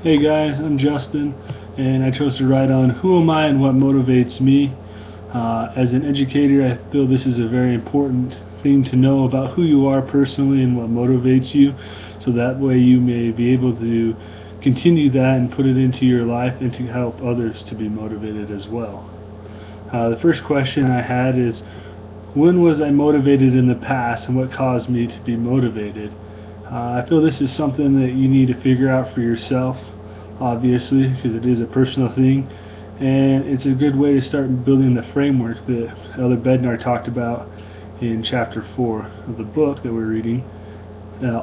Hey guys, I'm Justin, and I chose to write on who am I and what motivates me. As an educator, I feel this is a very important thing to know about who you are personally and what motivates you, so that way you may be able to continue that and put it into your life and to help others to be motivated as well. The first question I had is, when was I motivated in the past and what caused me to be motivated? I feel this is something that you need to figure out for yourself, obviously, because it is a personal thing, and it's a good way to start building the framework that Elder Bednar talked about in chapter 4 of the book that we're reading.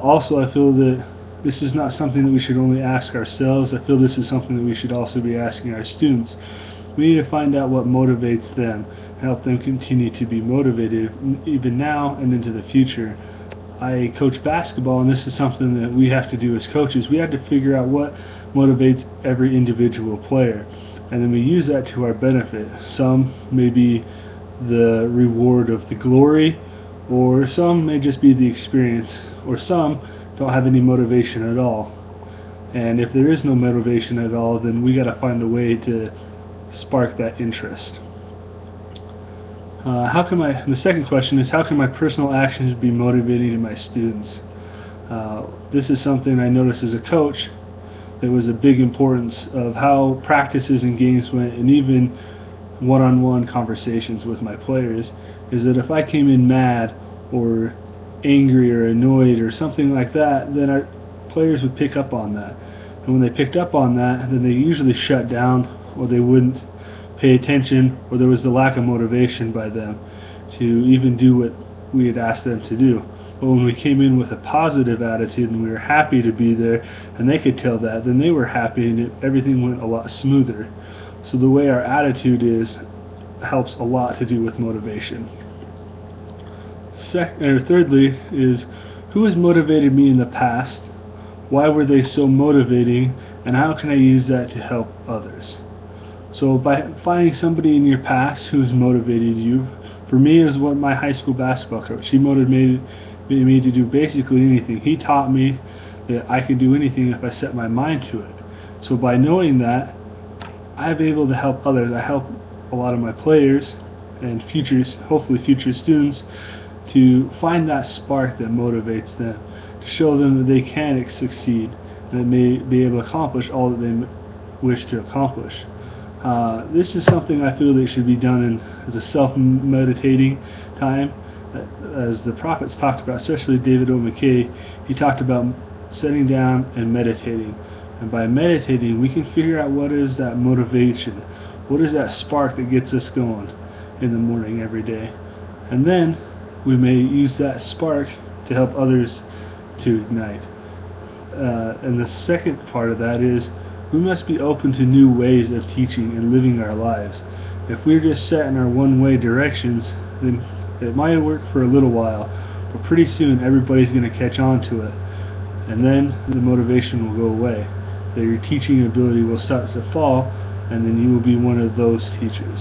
Also, I feel that this is not something that we should only ask ourselves. I feel this is something that we should also be asking our students. We need to find out what motivates them, help them continue to be motivated even now and into the future. I coach basketball, and this is something that we have to do as coaches. We have to figure out what motivates every individual player, and then we use that to our benefit. Some may be the reward of the glory, or some may just be the experience, or some don't have any motivation at all. And if there is no motivation at all, then we got to find a way to spark that interest. The second question is, how can my personal actions be motivating to my students? This is something I noticed as a coach. There was a big importance of how practices and games went, and even one-on-one conversations with my players, is that if I came in mad or angry or annoyed or something like that, then our players would pick up on that. And when they picked up on that, then they usually shut down, or they wouldn't pay attention, or there was the lack of motivation by them to even do what we had asked them to do. But when we came in with a positive attitude and we were happy to be there, and they could tell that, then they were happy and everything went a lot smoother. So the way our attitude is helps a lot to do with motivation. Thirdly is, who has motivated me in the past? Why were they so motivating, and how can I use that to help others? So by finding somebody in your past who's motivated you, for me, it was what my high school basketball coach. He motivated me to do basically anything. He taught me that I could do anything if I set my mind to it. So by knowing that, I'm able to help others. I help a lot of my players and hopefully future students, to find that spark that motivates them, to show them that they can succeed and that may be able to accomplish all that they wish to accomplish. This is something I feel that should be done as a self-meditating time. As the prophets talked about, especially David O. McKay, he talked about sitting down and meditating. And by meditating, we can figure out what is that motivation, what is that spark that gets us going in the morning every day. And then we may use that spark to help others to ignite. And the second part of that is, we must be open to new ways of teaching and living our lives. If we're just set in our one-way directions, then it might work for a little while, but pretty soon everybody's going to catch on to it, and then the motivation will go away. Your teaching ability will start to fall, and then you will be one of those teachers.